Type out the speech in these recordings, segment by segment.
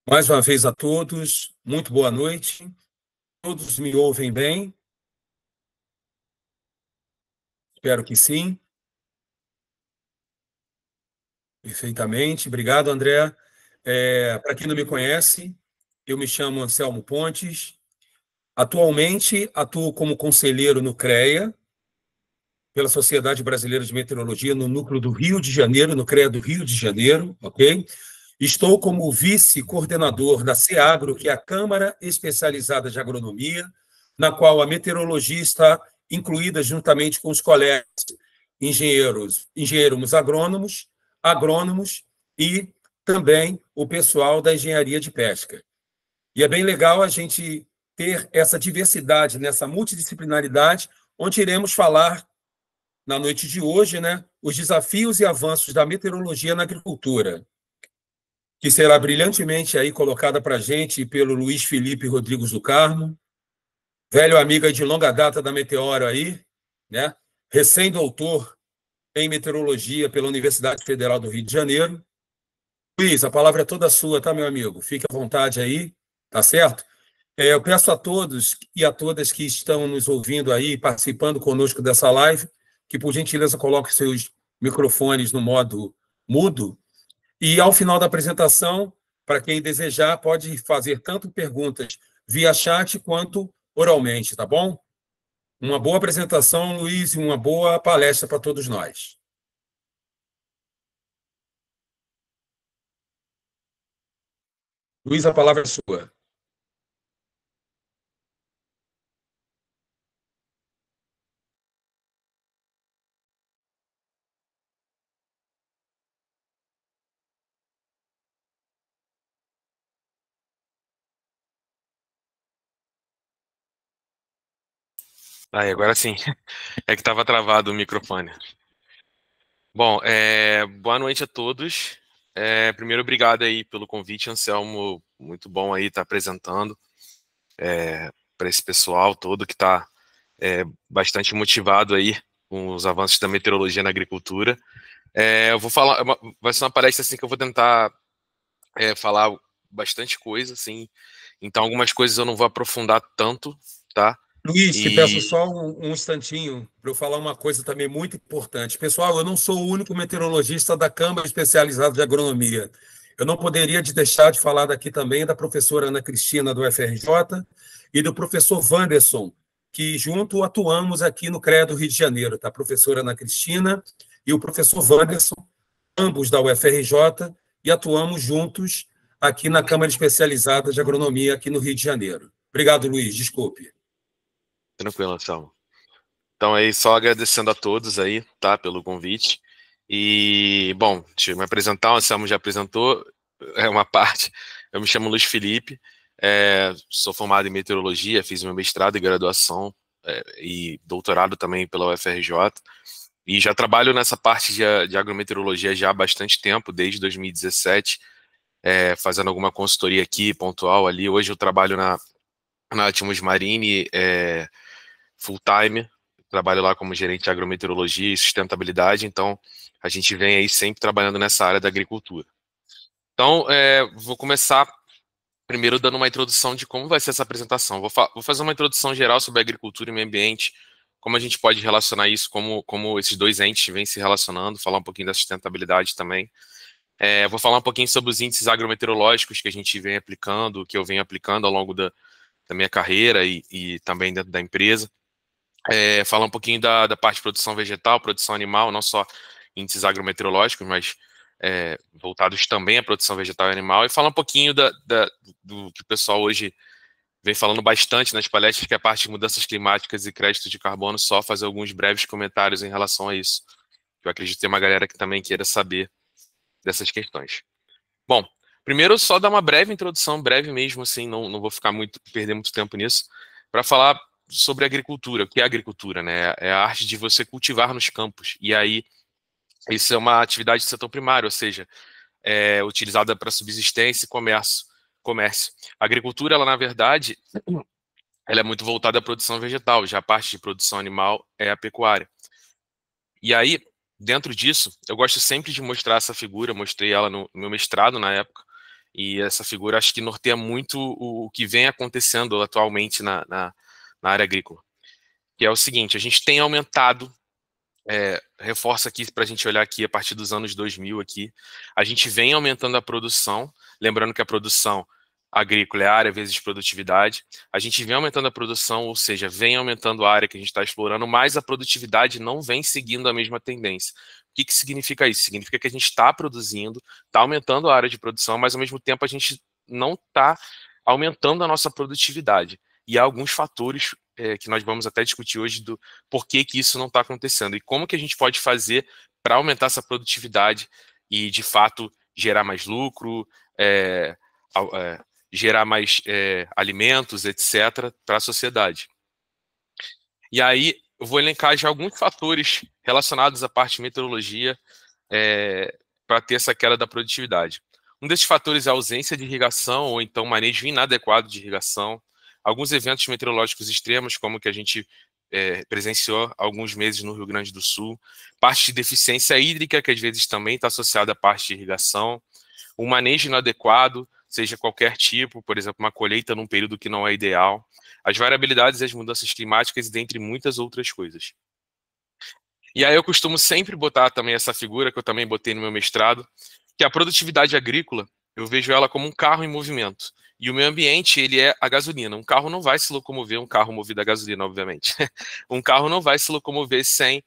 Mais uma vez a todos, muito boa noite. Todos me ouvem bem? Espero que sim. Perfeitamente. Obrigado, André. Para quem não me conhece, eu me chamo Anselmo Pontes. Atualmente, atuo como conselheiro no CREA, pela Sociedade Brasileira de Meteorologia, no núcleo do Rio de Janeiro, no CREA do Rio de Janeiro, ok? Estou como vice-coordenador da CEAGRO, que é a Câmara Especializada de Agronomia, na qual a meteorologia está incluída juntamente com os colegas engenheiros agrônomos e também o pessoal da engenharia de pesca. E é bem legal a gente ter essa diversidade, nessa multidisciplinaridade, onde iremos falar, na noite de hoje, né, os desafios e avanços da meteorologia na agricultura, que será brilhantemente aí colocada para a gente pelo Luiz Felipe Rodrigues do Carmo, velho amigo aí de longa data da Meteoro aí, né? Recém-doutor em meteorologia pela Universidade Federal do Rio de Janeiro. Luiz, a palavra é toda sua, tá, meu amigo? Fique à vontade aí, tá certo? Eu peço a todos e a todas que estão nos ouvindo aí, participando conosco dessa live, que, por gentileza, coloquem seus microfones no modo mudo. E, ao final da apresentação, para quem desejar, pode fazer tanto perguntas via chat quanto oralmente, tá bom? Uma boa apresentação, Luiz, e uma boa palestra para todos nós. Luiz, a palavra é sua. Aí, agora sim. É que estava travado o microfone. Bom, boa noite a todos. Primeiro, obrigado aí pelo convite, Anselmo. Muito bom aí estar apresentando para esse pessoal todo que está bastante motivado aí com os avanços da meteorologia na agricultura. Eu vou falar, vai ser uma palestra assim que eu vou tentar falar bastante coisa, assim. Então, algumas coisas eu não vou aprofundar tanto, tá? Luiz, te peço E só um instantinho para eu falar uma coisa também muito importante. Pessoal, eu não sou o único meteorologista da Câmara Especializada de Agronomia. Eu não poderia deixar de falar daqui também da professora Ana Cristina, do UFRJ, e do professor Wanderson, que junto atuamos aqui no CREA do Rio de Janeiro, tá? A professora Ana Cristina e o professor Wanderson, ambos da UFRJ, e atuamos juntos aqui na Câmara Especializada de Agronomia aqui no Rio de Janeiro. Obrigado, Luiz. Desculpe. tranquilo, Anselmo. Então, aí, só agradecendo a todos aí, tá, pelo convite. E, bom, deixa eu me apresentar, o Anselmo já apresentou, uma parte. Eu me chamo Luiz Felipe, sou formado em meteorologia, fiz meu mestrado e graduação e doutorado também pela UFRJ. E já trabalho nessa parte de agrometeorologia já há bastante tempo, desde 2017, fazendo alguma consultoria aqui, pontual ali. Hoje eu trabalho na Atmos Marine, full time, trabalho lá como gerente de agrometeorologia e sustentabilidade, então a gente vem aí sempre trabalhando nessa área da agricultura. Então, vou começar primeiro dando uma introdução de como vai ser essa apresentação. Vou fazer uma introdução geral sobre agricultura e meio ambiente, como a gente pode relacionar isso, como esses dois entes vêm se relacionando, falar um pouquinho da sustentabilidade também. Vou falar um pouquinho sobre os índices agrometeorológicos que a gente vem aplicando, que eu venho aplicando ao longo da minha carreira e também dentro da empresa. Falar um pouquinho da parte de produção vegetal, produção animal, não só índices agrometeorológicos, mas voltados também à produção vegetal e animal, e falar um pouquinho do que o pessoal hoje vem falando bastante nas palestras, que é a parte de mudanças climáticas e crédito de carbono, só fazer alguns breves comentários em relação a isso. Eu acredito que tem uma galera que também queira saber dessas questões. Bom, primeiro só dar uma breve introdução, breve mesmo, assim, não vou perder muito tempo nisso, para falar sobre agricultura. O que é agricultura, né? É a arte de você cultivar nos campos. E aí, isso é uma atividade de setor primário, ou seja, é utilizada para subsistência e comércio. A agricultura, ela, na verdade, ela é muito voltada à produção vegetal, já a parte de produção animal é a pecuária. E aí, dentro disso, eu gosto sempre de mostrar essa figura, mostrei ela no meu mestrado na época, E essa figura acho que norteia muito o que vem acontecendo atualmente na área agrícola. Que é o seguinte, a gente tem aumentado, reforça aqui para a gente olhar aqui a partir dos anos 2000 aqui, a gente vem aumentando a produção, lembrando que a produção agrícola é área vezes produtividade, a gente vem aumentando a produção, ou seja, vem aumentando a área que a gente está explorando, mas a produtividade não vem seguindo a mesma tendência. O que significa isso? Significa que a gente está produzindo, está aumentando a área de produção, mas ao mesmo tempo a gente não está aumentando a nossa produtividade. E há alguns fatores que nós vamos até discutir hoje do porquê que isso não está acontecendo e como que a gente pode fazer para aumentar essa produtividade e, de fato, gerar mais lucro, gerar mais alimentos, etc., para a sociedade. E aí, eu vou elencar já alguns fatores relacionados à parte de meteorologia para ter essa queda da produtividade. Um desses fatores é a ausência de irrigação ou então manejo inadequado de irrigação, alguns eventos meteorológicos extremos, como o que a gente presenciou há alguns meses no Rio Grande do Sul, parte de deficiência hídrica, que às vezes também está associada à parte de irrigação, um manejo inadequado, seja qualquer tipo, por exemplo, uma colheita num período que não é ideal, as variabilidades e as mudanças climáticas, dentre muitas outras coisas. E aí eu costumo sempre botar também essa figura, que eu também botei no meu mestrado, que a produtividade agrícola, eu vejo ela como um carro em movimento. E o meio ambiente, ele é a gasolina. Um carro não vai se locomover, um carro movido a gasolina, obviamente. Um carro não vai se locomover sem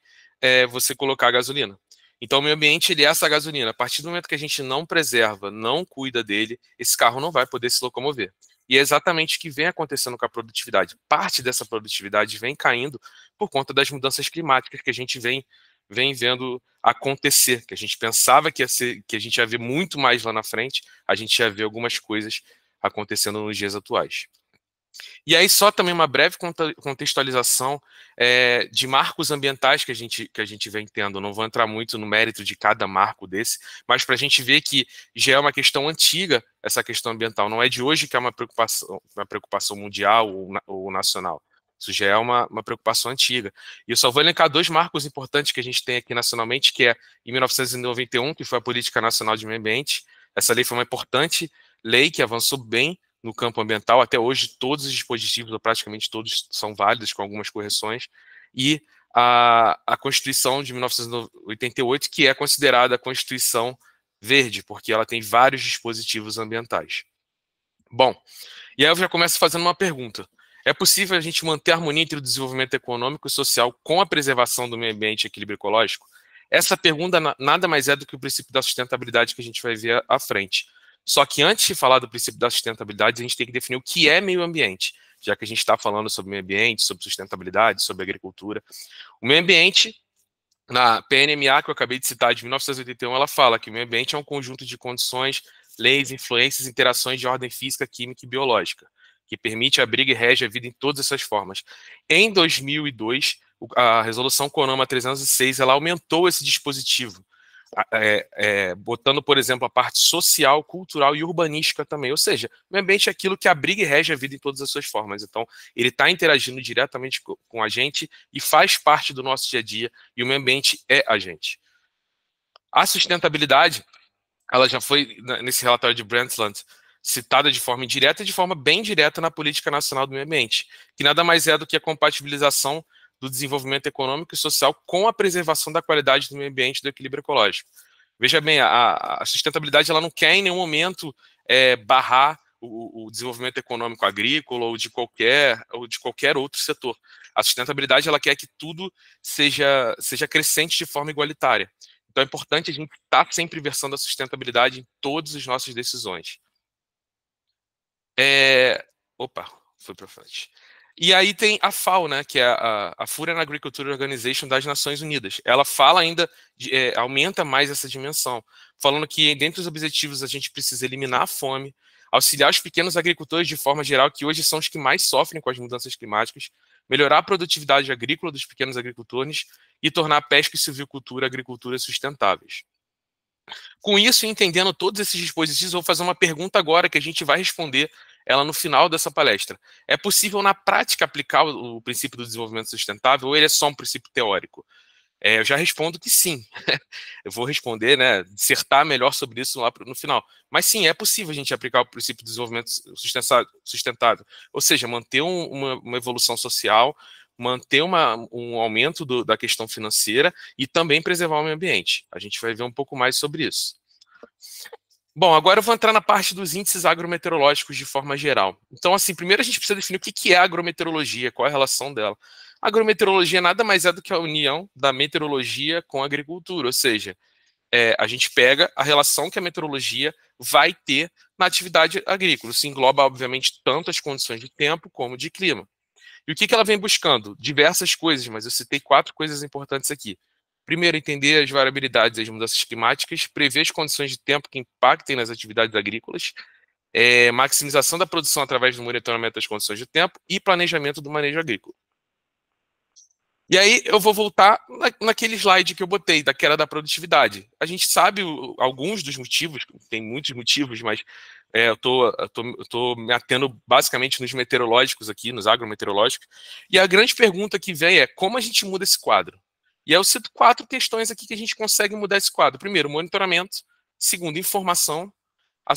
você colocar a gasolina. Então, o meio ambiente, ele é essa gasolina. A partir do momento que a gente não preserva, não cuida dele, esse carro não vai poder se locomover. E é exatamente o que vem acontecendo com a produtividade. Parte dessa produtividade vem caindo por conta das mudanças climáticas que a gente vem vendo acontecer, que a gente pensava que a gente ia ver muito mais lá na frente, a gente ia ver algumas coisas acontecendo nos dias atuais. E aí só também uma breve contextualização de marcos ambientais que a gente vem tendo. Não vou entrar muito no mérito de cada marco desse, mas para a gente ver que já é uma questão antiga essa questão ambiental. Não é de hoje que é uma preocupação mundial ou nacional. Isso já é uma preocupação antiga. E eu só vou elencar dois marcos importantes que a gente tem aqui nacionalmente, que é em 1991, que foi a Política Nacional de Meio Ambiente. Essa lei foi uma importante lei que avançou bem no campo ambiental. Até hoje, todos os dispositivos, ou praticamente todos, são válidos, com algumas correções. E a Constituição de 1988, que é considerada a Constituição Verde, porque ela tem vários dispositivos ambientais. Bom, e aí eu já começo fazendo uma pergunta. É possível a gente manter a harmonia entre o desenvolvimento econômico e social com a preservação do meio ambiente e equilíbrio ecológico? Essa pergunta nada mais é do que o princípio da sustentabilidade que a gente vai ver à frente. Só que antes de falar do princípio da sustentabilidade, a gente tem que definir o que é meio ambiente, já que a gente está falando sobre meio ambiente, sobre sustentabilidade, sobre agricultura. O meio ambiente, na PNMA, que eu acabei de citar, de 1981, ela fala que o meio ambiente é um conjunto de condições, leis, influências, interações de ordem física, química e biológica, que permite, abriga e rege a vida em todas essas formas. Em 2002, a resolução CONAMA 306, ela aumentou esse dispositivo, botando, por exemplo, a parte social, cultural e urbanística também. Ou seja, o meio ambiente é aquilo que abriga e rege a vida em todas as suas formas. Então, ele está interagindo diretamente com a gente e faz parte do nosso dia a dia, e o meio ambiente é a gente. A sustentabilidade, ela já foi, nesse relatório de Brundtland, citada de forma indireta e de forma bem direta na Política Nacional do Meio Ambiente, que nada mais é do que a compatibilização do desenvolvimento econômico e social com a preservação da qualidade do meio ambiente e do equilíbrio ecológico. Veja bem, a sustentabilidade ela não quer em nenhum momento barrar o desenvolvimento econômico agrícola ou de qualquer outro setor. A sustentabilidade ela quer que tudo seja crescente de forma igualitária. Então é importante a gente estar sempre versando a sustentabilidade em todas as nossas decisões. Opa, foi para frente. E aí tem a FAO, né, que é a Food and Agriculture Organization das Nações Unidas. Ela fala ainda, aumenta mais essa dimensão, falando que dentre os objetivos a gente precisa eliminar a fome, auxiliar os pequenos agricultores de forma geral, que hoje são os que mais sofrem com as mudanças climáticas, melhorar a produtividade agrícola dos pequenos agricultores e tornar a pesca e silvicultura e agricultura sustentáveis. Com isso, entendendo todos esses dispositivos, eu vou fazer uma pergunta agora que a gente vai responder ela no final dessa palestra. É possível, na prática, aplicar o princípio do desenvolvimento sustentável ou ele é só um princípio teórico? Eu já respondo que sim. Eu vou responder, né, dissertar melhor sobre isso lá no final. Mas sim, é possível a gente aplicar o princípio de desenvolvimento sustentado. Ou seja, manter uma evolução social, manter um aumento da questão financeira e também preservar o meio ambiente. A gente vai ver um pouco mais sobre isso. Bom, agora eu vou entrar na parte dos índices agrometeorológicos de forma geral. Então, assim, primeiro a gente precisa definir o que é agrometeorologia, qual é a relação dela. A agrometeorologia nada mais é do que a união da meteorologia com a agricultura, ou seja, a gente pega a relação que a meteorologia vai ter na atividade agrícola. Isso engloba, obviamente, tanto as condições de tempo como de clima. E o que ela vem buscando? Diversas coisas, mas eu citei 4 coisas importantes aqui. Primeiro, entender as variabilidades das mudanças climáticas, prever as condições de tempo que impactem nas atividades agrícolas, maximização da produção através do monitoramento das condições de tempo e planejamento do manejo agrícola. E aí eu vou voltar naquele slide que eu botei, da queda da produtividade. A gente sabe alguns dos motivos, tem muitos motivos, mas eu tô me atendo basicamente nos meteorológicos aqui, nos agrometeorológicos. E a grande pergunta que vem é como a gente muda esse quadro? E aí eu cito 4 questões aqui que a gente consegue mudar esse quadro. Primeiro, monitoramento. Segundo, informação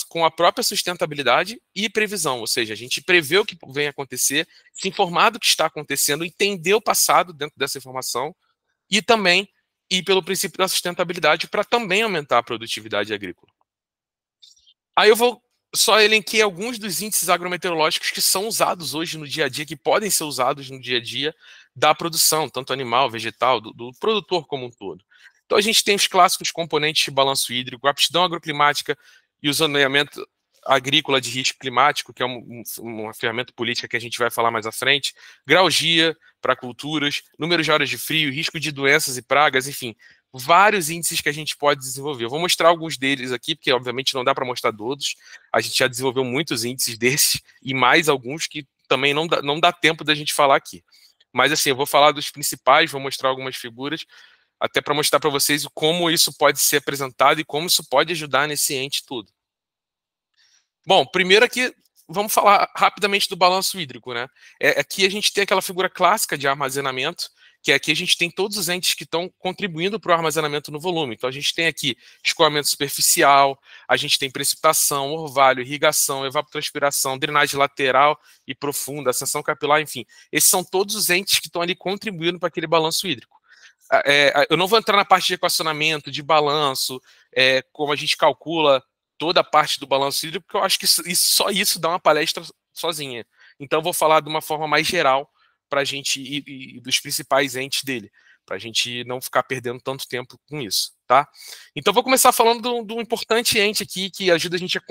com a própria sustentabilidade e previsão, ou seja, a gente prevê o que vem acontecer, se informar do que está acontecendo, entender o passado dentro dessa informação e também ir pelo princípio da sustentabilidade para também aumentar a produtividade agrícola. Aí eu vou só elenquei alguns dos índices agrometeorológicos que são usados hoje no dia a dia, que podem ser usados no dia a dia da produção, tanto animal, vegetal, do produtor como um todo. Então a gente tem os clássicos componentes de balanço hídrico, aptidão agroclimática e o zoneamento agrícola de risco climático, que é uma ferramenta política que a gente vai falar mais à frente, graugia para culturas, número de horas de frio, risco de doenças e pragas, enfim, vários índices que a gente pode desenvolver. Eu vou mostrar alguns deles aqui, porque obviamente não dá para mostrar todos. A gente já desenvolveu muitos índices desses e mais alguns que também não dá tempo da gente falar aqui. Mas assim, eu vou falar dos principais, vou mostrar algumas figuras, até para mostrar para vocês como isso pode ser apresentado e como isso pode ajudar nesse ente todo. Bom, primeiro aqui, vamos falar rapidamente do balanço hídrico, né? Aqui a gente tem aquela figura clássica de armazenamento, que aqui a gente tem todos os entes que estão contribuindo para o armazenamento no volume. Então a gente tem aqui escoamento superficial, a gente tem precipitação, orvalho, irrigação, evapotranspiração, drenagem lateral e profunda, ascensão capilar, enfim. Esses são todos os entes que estão ali contribuindo para aquele balanço hídrico. Eu não vou entrar na parte de equacionamento, de balanço, como a gente calcula toda a parte do balanço hídrico, porque eu acho que só isso dá uma palestra sozinha. Então eu vou falar de uma forma mais geral para a gente e dos principais entes dele, para a gente não ficar perdendo tanto tempo com isso, tá? Então vou começar falando do importante ente aqui que ajuda a gente a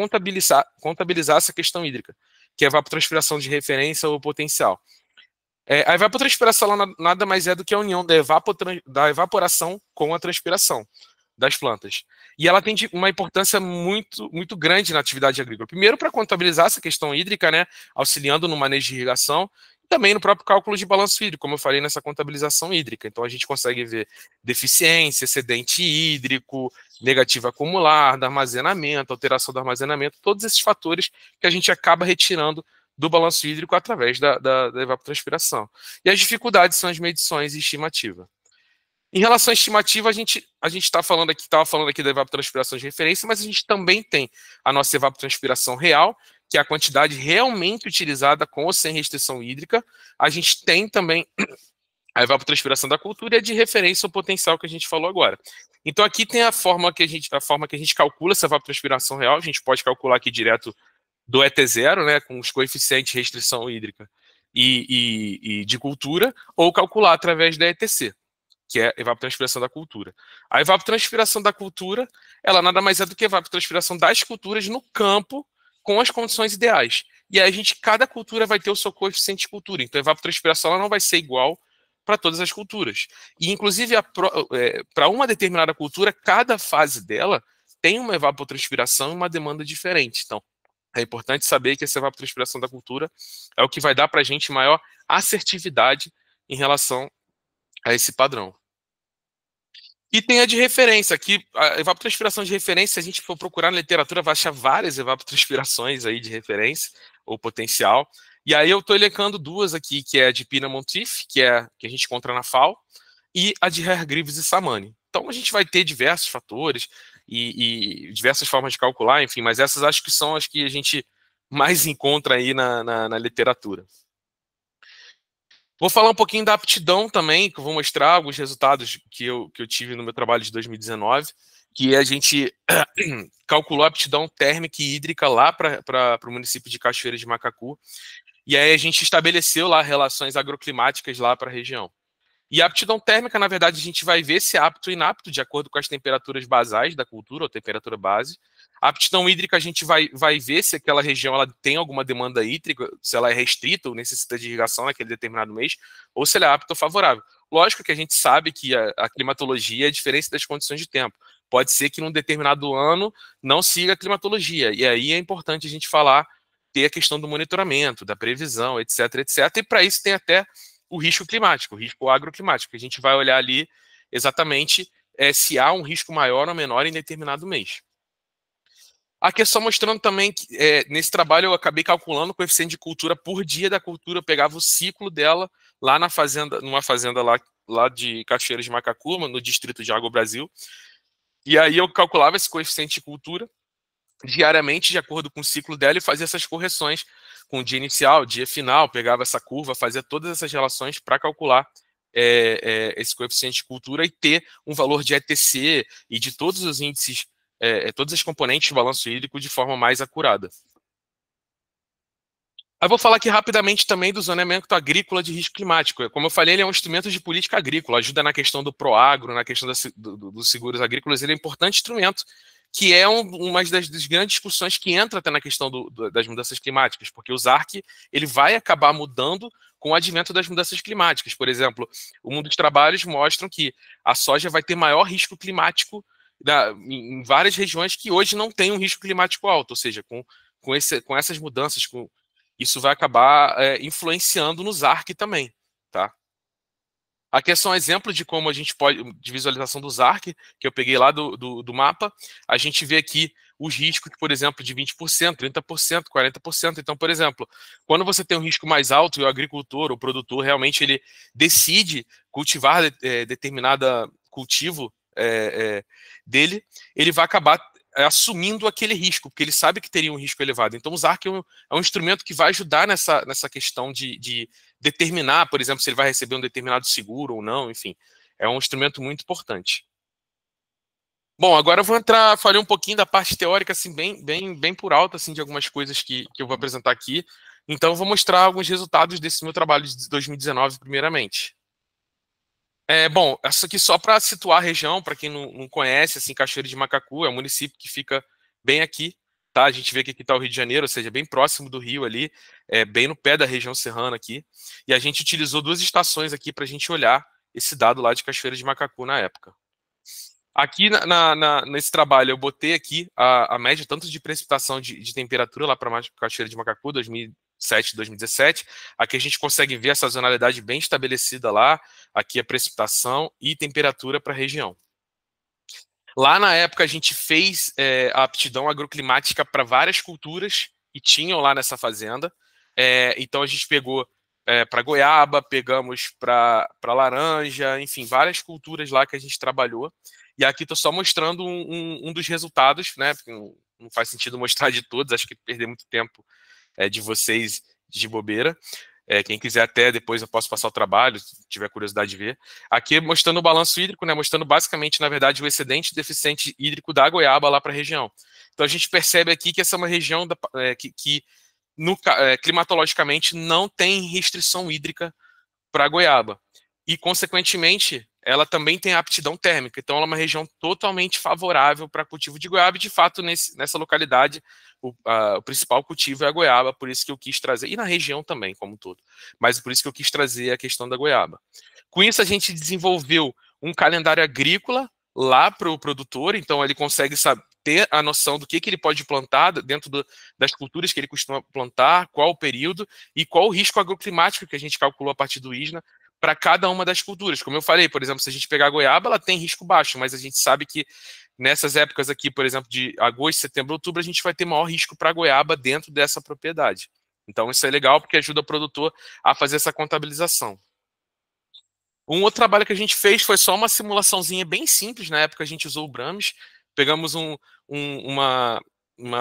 contabilizar essa questão hídrica, que é a evapotranspiração de referência ou potencial. A evapotranspiração nada mais é do que a união da evaporação com a transpiração das plantas. E ela tem uma importância muito, muito grande na atividade agrícola. Primeiro, para contabilizar essa questão hídrica, né, auxiliando no manejo de irrigação, e também no próprio cálculo de balanço hídrico, como eu falei nessa contabilização hídrica. Então, a gente consegue ver deficiência, excedente hídrico, negativo acumular, do armazenamento, alteração do armazenamento, todos esses fatores que a gente acaba retirando do balanço hídrico através da evapotranspiração. E as dificuldades são as medições e estimativa. Em relação à estimativa, a gente estava falando aqui da evapotranspiração de referência, mas a gente também tem a nossa evapotranspiração real, que é a quantidade realmente utilizada com ou sem restrição hídrica. A gente tem também a evapotranspiração da cultura e a de referência ao potencial que a gente falou agora. Então aqui tem a forma que a gente calcula essa evapotranspiração real. A gente pode calcular aqui direto do ET0, né, com os coeficientes de restrição hídrica e de cultura, ou calcular através da ETC, que é a evapotranspiração da cultura. A evapotranspiração da cultura, ela nada mais é do que a evapotranspiração das culturas no campo com as condições ideais. E aí cada cultura vai ter o seu coeficiente de cultura. Então a evapotranspiração ela não vai ser igual para todas as culturas. E inclusive para uma determinada cultura, cada fase dela tem uma evapotranspiração e uma demanda diferente. Então é importante saber que essa evapotranspiração da cultura é o que vai dar para a gente maior assertividade em relação a esse padrão. E tem a de referência. Aqui, a evapotranspiração de referência, se a gente for procurar na literatura, vai achar várias evapotranspirações aí de referência, ou potencial. E aí eu estou elencando duas aqui, que é a de Pina-Montiff, que a gente encontra na FAO, e a de Hargreaves e Samani. Então a gente vai ter diversos fatores e diversas formas de calcular, enfim, mas essas acho que são as que a gente mais encontra aí na literatura. Vou falar um pouquinho da aptidão também, que eu vou mostrar alguns resultados que eu tive no meu trabalho de 2019, que a gente calculou a aptidão térmica e hídrica lá para o município de Cachoeira de Macacu, e aí a gente estabeleceu lá relações agroclimáticas lá para a região. E a aptidão térmica, na verdade, a gente vai ver se é apto ou inapto, de acordo com as temperaturas basais da cultura, ou temperatura base. A aptidão hídrica, a gente vai ver se aquela região ela tem alguma demanda hídrica, se ela é restrita ou necessita de irrigação naquele determinado mês, ou se ela é apta ou favorável. Lógico que a gente sabe que a climatologia é diferente das condições de tempo. Pode ser que num determinado ano não siga a climatologia, e aí é importante a gente falar, ter a questão do monitoramento, da previsão, etc, etc. E para isso tem até o risco climático, o risco agroclimático. A gente vai olhar ali exatamente se há um risco maior ou menor em determinado mês. Aqui é só mostrando também que nesse trabalho eu acabei calculando o coeficiente de cultura por dia da cultura, eu pegava o ciclo dela lá na fazenda, numa fazenda lá de Cachoeiras de Macacu, no distrito de Água Brasil, e aí eu calculava esse coeficiente de cultura diariamente de acordo com o ciclo dela e fazia essas correções com o dia inicial, dia final, pegava essa curva, fazia todas essas relações para calcular esse coeficiente de cultura e ter um valor de ETC e de todos os índices, todas as componentes do balanço hídrico de forma mais acurada. Eu vou falar aqui rapidamente também do zoneamento agrícola de risco climático. Como eu falei, ele é um instrumento de política agrícola, ajuda na questão do Proagro, na questão dos seguros agrícolas, ele é um importante instrumento, que é uma das grandes discussões que entra até na questão das mudanças climáticas, porque o ZARC ele vai acabar mudando com o advento das mudanças climáticas. Por exemplo, o mundo dos trabalhos mostram que a soja vai ter maior risco climático em várias regiões que hoje não tem um risco climático alto, ou seja, com essas mudanças, isso vai acabar influenciando no ZARC também, tá? Aqui é só um exemplo de como a gente pode, de visualização do ZARC, que eu peguei lá do mapa. A gente vê aqui os riscos, por exemplo, de 20%, 30%, 40%. Então, por exemplo, quando você tem um risco mais alto e o agricultor, o produtor, realmente ele decide cultivar determinada cultivo dele, ele vai acabar assumindo aquele risco, porque ele sabe que teria um risco elevado. Então, o ZARC é um instrumento que vai ajudar nessa questão de determinar, por exemplo, se ele vai receber um determinado seguro ou não, enfim. É um instrumento muito importante. Bom, agora eu vou falei um pouquinho da parte teórica, assim, bem por alto, assim, de algumas coisas que eu vou apresentar aqui. Então, eu vou mostrar alguns resultados desse meu trabalho de 2019, primeiramente. Bom, essa aqui só para situar a região, para quem não conhece, assim, Cachoeira de Macacu é um município que fica bem aqui, tá? A gente vê que aqui está o Rio de Janeiro, ou seja, bem próximo do Rio ali, bem no pé da região serrana aqui. E a gente utilizou 2 estações aqui para a gente olhar esse dado lá de Cachoeira de Macacu na época. Aqui nesse trabalho eu botei aqui a média tanto de precipitação de temperatura lá para Cachoeira de Macacu, 2007, 2017. Aqui a gente consegue ver a sazonalidade bem estabelecida lá, aqui a precipitação e temperatura para a região. Lá na época a gente fez a aptidão agroclimática para várias culturas que tinham lá nessa fazenda. Então a gente pegou para goiaba, pegamos para laranja, enfim, várias culturas lá que a gente trabalhou. E aqui estou só mostrando um dos resultados, né? Porque não faz sentido mostrar de todos, acho que perder muito tempo de vocês de bobeira. Quem quiser até depois eu posso passar o trabalho, se tiver curiosidade de ver. Aqui mostrando o balanço hídrico, né? Mostrando basicamente, na verdade, o excedente e deficiente hídrico da goiaba lá para a região. Então a gente percebe aqui que essa é uma região que climatologicamente não tem restrição hídrica para a goiaba. E, consequentemente, ela também tem aptidão térmica. Então, ela é uma região totalmente favorável para cultivo de goiaba. E, de fato, nessa localidade, o principal cultivo é a goiaba, por isso que eu quis trazer, e na região também, como um todo, mas por isso que eu quis trazer a questão da goiaba. Com isso, a gente desenvolveu um calendário agrícola lá para o produtor, então ele consegue ter a noção do que ele pode plantar dentro das culturas que ele costuma plantar, qual o período e qual o risco agroclimático que a gente calculou a partir do ISNA para cada uma das culturas. Como eu falei, por exemplo, se a gente pegar a goiaba, ela tem risco baixo, mas a gente sabe que nessas épocas aqui, por exemplo, de agosto, setembro, outubro, a gente vai ter maior risco para a goiaba dentro dessa propriedade. Então isso é legal porque ajuda o produtor a fazer essa contabilização. Um outro trabalho que a gente fez foi só uma simulaçãozinha bem simples. Na época a gente usou o Brahms, pegamos uma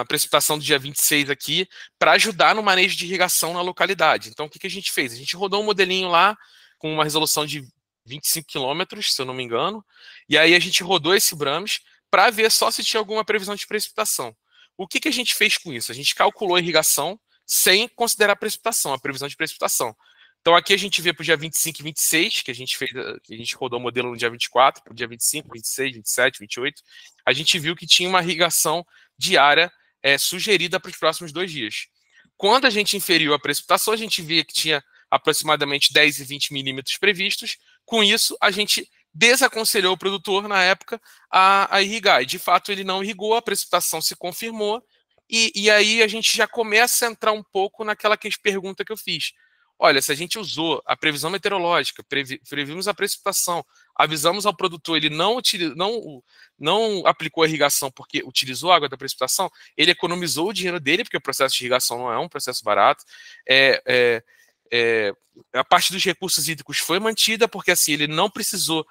precipitação do dia 26 aqui para ajudar no manejo de irrigação na localidade. Então, o que a gente fez? A gente rodou um modelinho lá com uma resolução de 25 quilômetros, se eu não me engano, e aí a gente rodou esse Brahms para ver só se tinha alguma previsão de precipitação. O que a gente fez com isso? A gente calculou a irrigação sem considerar a precipitação, a previsão de precipitação. Então aqui a gente vê para o dia 25 e 26, que a gente fez, que a gente rodou o modelo no dia 24, para o dia 25, 26, 27, 28, a gente viu que tinha uma irrigação diária sugerida para os próximos 2 dias. Quando a gente inferiu a precipitação, a gente via que tinha aproximadamente 10 e 20 milímetros previstos. Com isso, a gente desaconselhou o produtor, na época, a irrigar. E, de fato, ele não irrigou, a precipitação se confirmou, e aí a gente já começa a entrar um pouco naquela pergunta que eu fiz. Olha, se a gente usou a previsão meteorológica, previmos a precipitação, avisamos ao produtor, ele não aplicou a irrigação porque utilizou a água da precipitação, ele economizou o dinheiro dele, porque o processo de irrigação não é um processo barato. A parte dos recursos hídricos foi mantida, porque assim ele não precisou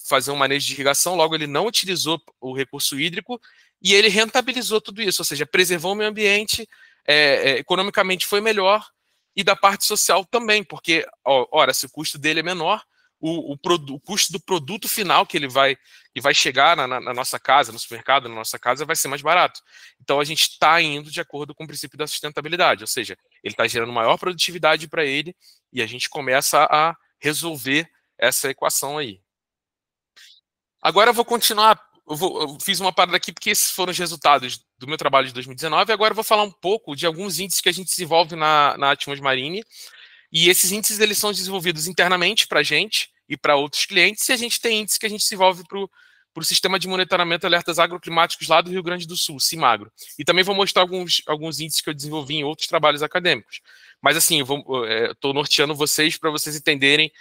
fazer um manejo de irrigação, logo ele não utilizou o recurso hídrico e ele rentabilizou tudo isso, ou seja, preservou o meio ambiente, economicamente foi melhor, e da parte social também, porque, ora, se o custo dele é menor, o custo do produto final que vai chegar na nossa casa, no supermercado, na nossa casa, vai ser mais barato. Então a gente está indo de acordo com o princípio da sustentabilidade, ou seja, ele está gerando maior produtividade para ele e a gente começa a resolver essa equação aí. Agora eu vou continuar, eu fiz uma parada aqui porque esses foram os resultados do meu trabalho de 2019, e agora eu vou falar um pouco de alguns índices que a gente desenvolve na Atmos Marine, e esses índices eles são desenvolvidos internamente para a gente e para outros clientes, e a gente tem índices que a gente desenvolve para o Sistema de Monitoramento de Alertas Agroclimáticos lá do Rio Grande do Sul, CIMAGRO. E também vou mostrar alguns índices que eu desenvolvi em outros trabalhos acadêmicos. Mas assim, eu estou norteando vocês para vocês entenderem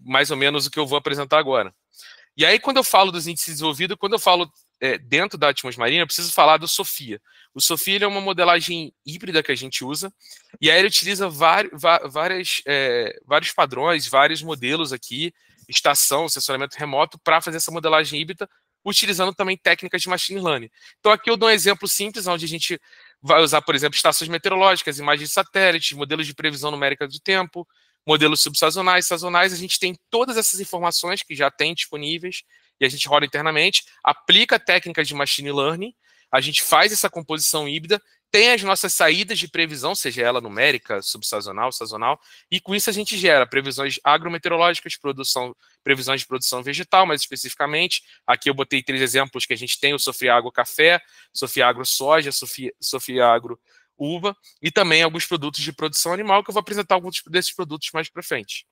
mais ou menos o que eu vou apresentar agora. E aí, quando eu falo dos índices desenvolvidos, quando eu falo dentro da Atmos Marine, eu preciso falar do SOFIA. O SOFIA é uma modelagem híbrida que a gente usa, e aí ele utiliza vários padrões, vários modelos aqui, estação, sensoramento remoto, para fazer essa modelagem híbrida, utilizando também técnicas de machine learning. Então aqui eu dou um exemplo simples, onde a gente vai usar, por exemplo, estações meteorológicas, imagens de satélite, modelos de previsão numérica do tempo, modelos subsazonais, sazonais, a gente tem todas essas informações que já tem disponíveis e a gente roda internamente, aplica técnicas de machine learning, a gente faz essa composição híbrida, tem as nossas saídas de previsão, seja ela numérica, subsazonal, sazonal, e com isso a gente gera previsões agrometeorológicas, previsões de produção vegetal, mais especificamente. Aqui eu botei 3 exemplos que a gente tem: o Sofia Agro Café, Sofia Agro Soja, Sofia Agro Uva, e também alguns produtos de produção animal, que eu vou apresentar alguns desses produtos mais para frente.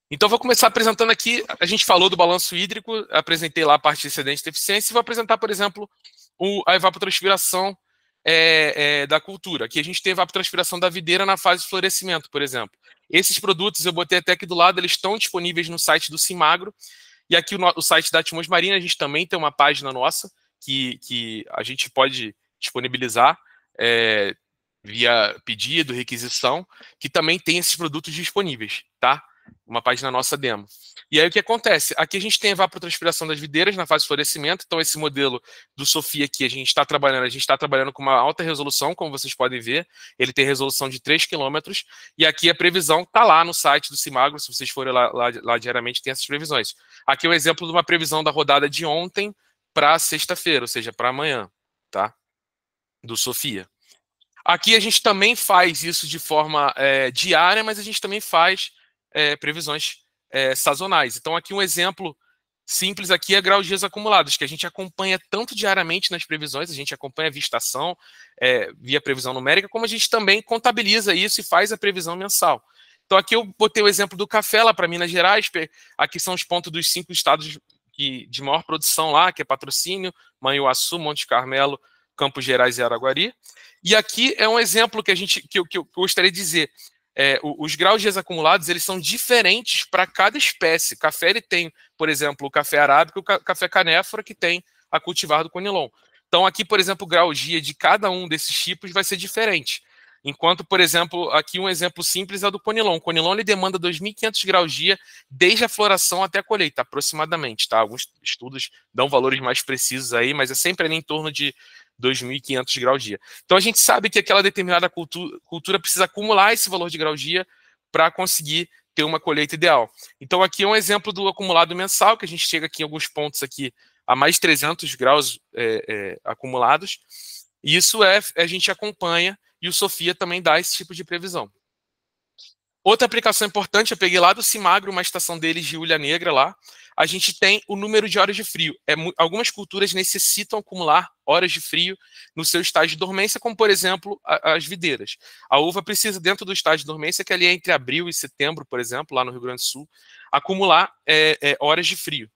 Então, vou começar apresentando aqui, a gente falou do balanço hídrico, apresentei lá a parte de excedente de eficiência, e vou apresentar, por exemplo, a evapotranspiração da cultura. Aqui a gente tem a evapotranspiração da videira na fase de florescimento, por exemplo. Esses produtos, eu botei até aqui do lado, eles estão disponíveis no site do CIMAGRO, e aqui o site da Atmos Marine, a gente também tem uma página nossa, que a gente pode disponibilizar, via pedido, requisição, que também tem esses produtos disponíveis, tá? Uma página nossa demo. E aí o que acontece? Aqui a gente tem a evapotranspiração das videiras na fase de florescimento, então esse modelo do Sofia aqui a gente está trabalhando com uma alta resolução, como vocês podem ver, ele tem resolução de 3 km, e aqui a previsão está lá no site do CIMAGRO, se vocês forem lá diariamente tem essas previsões. Aqui é um exemplo de uma previsão da rodada de ontem para sexta-feira, ou seja, para amanhã, tá? Do Sofia. Aqui a gente também faz isso de forma diária, mas a gente também faz previsões sazonais. Então aqui um exemplo simples aqui é graus dias acumulados, que a gente acompanha tanto diariamente nas previsões, a gente acompanha via estação, via previsão numérica, como a gente também contabiliza isso e faz a previsão mensal. Então aqui eu botei o exemplo do café lá para Minas Gerais, aqui são os pontos dos 5 estados de maior produção lá, que é Patrocínio, Manhuaçu, Monte Carmelo, Campos Gerais e Araguari. E aqui é um exemplo que eu gostaria de dizer. Os graus de dias acumulados, eles são diferentes para cada espécie. Café, ele tem, por exemplo, o café arábica e o café canéfora, que tem a cultivar do Conilon. Então aqui, por exemplo, o grau dia de cada um desses tipos vai ser diferente. Enquanto, por exemplo, aqui um exemplo simples é o do conilon. O conilon ele demanda 2.500 graus dia desde a floração até a colheita, aproximadamente, tá? Alguns estudos dão valores mais precisos aí, mas é sempre ali em torno de 2.500 graus dia. Então a gente sabe que aquela determinada cultura precisa acumular esse valor de graus dia para conseguir ter uma colheita ideal. Então aqui é um exemplo do acumulado mensal, que a gente chega aqui em alguns pontos aqui a mais de 300 graus acumulados. E isso a gente acompanha, e o Sofia também dá esse tipo de previsão. Outra aplicação importante, eu peguei lá do Cimagro, uma estação deles de Ulha Negra lá, a gente tem o número de horas de frio. Algumas culturas necessitam acumular horas de frio no seu estágio de dormência, como, por exemplo, as videiras. A uva precisa, dentro do estágio de dormência, que ali é entre abril e setembro, por exemplo, lá no Rio Grande do Sul, acumular horas de frio.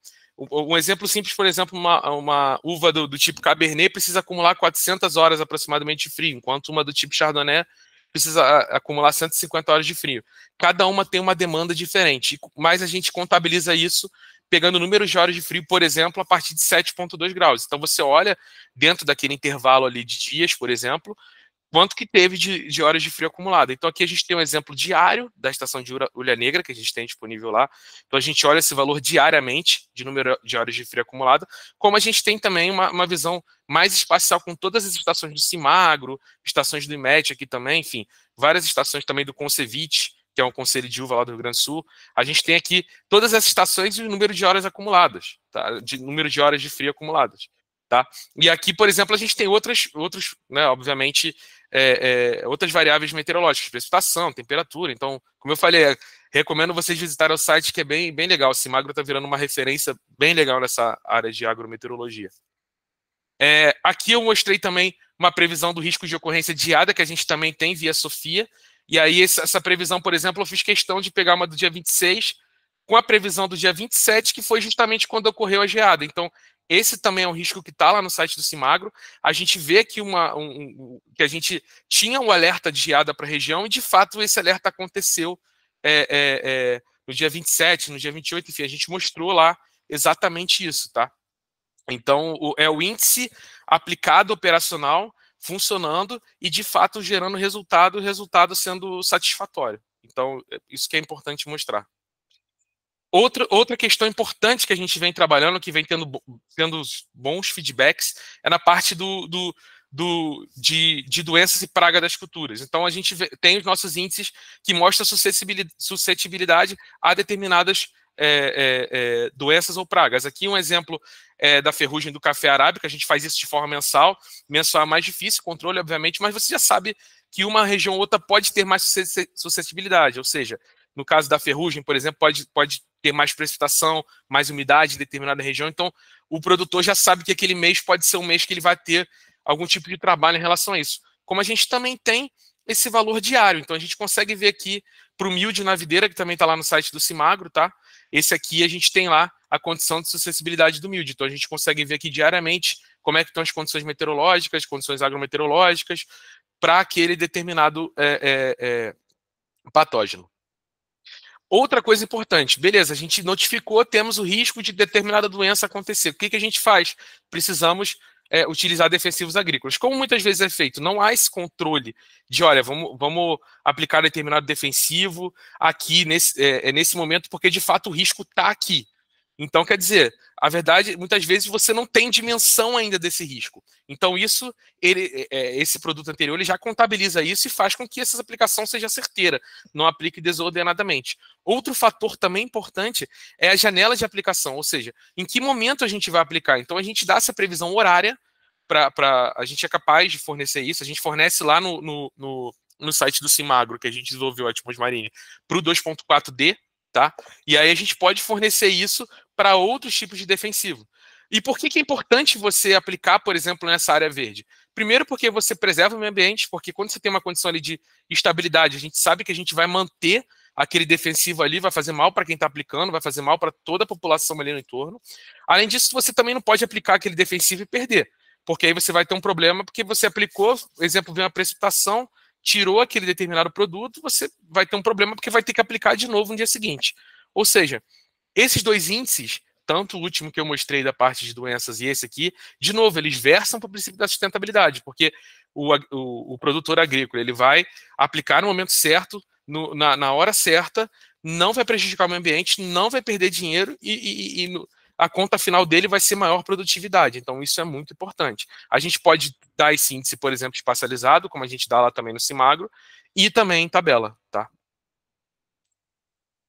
Um exemplo simples, por exemplo, uma uva do tipo Cabernet precisa acumular 400 horas aproximadamente de frio, enquanto uma do tipo Chardonnay precisa acumular 150 horas de frio. Cada uma tem uma demanda diferente, mas a gente contabiliza isso pegando números de horas de frio, por exemplo, a partir de 7,2 graus. Então você olha dentro daquele intervalo ali de dias, por exemplo, quanto que teve de horas de frio acumulado. Então aqui a gente tem um exemplo diário da estação de Ulha Negra, que a gente tem disponível lá. Então a gente olha esse valor diariamente de número de horas de frio acumulado, como a gente tem também uma visão mais espacial com todas as estações do Cimagro, estações do IMET aqui também, enfim, várias estações também do Concevit, que é um conselho de uva lá do Rio Grande do Sul. A gente tem aqui todas as estações e o número de horas acumuladas, tá? Número de horas de frio acumuladas. Tá? E aqui, por exemplo, a gente tem outros, né, obviamente, outras variáveis meteorológicas, precipitação, temperatura. Então, como eu falei, recomendo vocês visitarem o site, que é bem legal. O Cimagro está virando uma referência bem legal nessa área de agrometeorologia. Aqui eu mostrei também uma previsão do risco de ocorrência de geada, que a gente também tem via Sofia. E aí, essa previsão, por exemplo, eu fiz questão de pegar uma do dia 26 com a previsão do dia 27, que foi justamente quando ocorreu a geada. Então, esse também é um risco que está lá no site do Cimagro. A gente vê que, que a gente tinha um alerta de geada para a região, e de fato esse alerta aconteceu no dia 27, no dia 28, enfim, a gente mostrou lá exatamente isso, tá? Então, é o índice aplicado operacional funcionando e, de fato, gerando resultado, o resultado sendo satisfatório. Então, isso que é importante mostrar. Outra questão importante que a gente vem trabalhando, que vem tendo bons feedbacks, é na parte de doenças e praga das culturas. Então, a gente tem os nossos índices que mostram suscetibilidade a determinadas doenças ou pragas. Aqui um exemplo da ferrugem do café arábica. A gente faz isso de forma mensal. Mensual é mais difícil, controle, obviamente, mas você já sabe que uma região ou outra pode ter mais suscetibilidade, ou seja, no caso da ferrugem, por exemplo, pode ter mais precipitação, mais umidade em determinada região. Então, o produtor já sabe que aquele mês pode ser um mês que ele vai ter algum tipo de trabalho em relação a isso. Como a gente também tem esse valor diário, então a gente consegue ver aqui para o milho na videira, que também está lá no site do Cimagro, tá? Esse aqui a gente tem lá a condição de suscetibilidade do milho. Então a gente consegue ver aqui diariamente como é que estão as condições meteorológicas, condições agrometeorológicas para aquele determinado patógeno. Outra coisa importante, beleza, a gente notificou, temos o risco de determinada doença acontecer. O que a gente faz? Precisamos utilizar defensivos agrícolas. Como muitas vezes é feito, não há esse controle de, olha, vamos aplicar determinado defensivo aqui nesse momento, porque de fato o risco está aqui. Então, quer dizer, a verdade, muitas vezes você não tem dimensão ainda desse risco. Então, esse produto anterior ele já contabiliza isso e faz com que essa aplicação seja certeira, não aplique desordenadamente. Outro fator também importante é a janela de aplicação, ou seja, em que momento a gente vai aplicar. Então, a gente dá essa previsão horária, a gente é capaz de fornecer isso, a gente fornece lá no site do Cimagro, que a gente desenvolveu, a Atmos Marine, para o 2.4D, tá? E aí a gente pode fornecer isso para outros tipos de defensivo. E por que é importante você aplicar, por exemplo, nessa área verde? Primeiro porque você preserva o meio ambiente, porque quando você tem uma condição ali de estabilidade, a gente sabe que a gente vai manter aquele defensivo ali, vai fazer mal para quem está aplicando, vai fazer mal para toda a população ali no entorno. Além disso, você também não pode aplicar aquele defensivo e perder, porque aí você vai ter um problema, porque você aplicou, por exemplo, veio uma precipitação, tirou aquele determinado produto, você vai ter um problema porque vai ter que aplicar de novo no dia seguinte. Ou seja, esses dois índices, tanto o último que eu mostrei da parte de doenças e esse aqui, de novo, eles versam para o princípio da sustentabilidade, porque o produtor agrícola. Ele vai aplicar no momento certo, na hora certa, não vai prejudicar o meio ambiente, não vai perder dinheiro e a conta final dele vai ser maior produtividade. Então, isso é muito importante. A gente pode dar esse índice, por exemplo, espacializado, como a gente dá lá também no Simagro, e também em tabela, tá?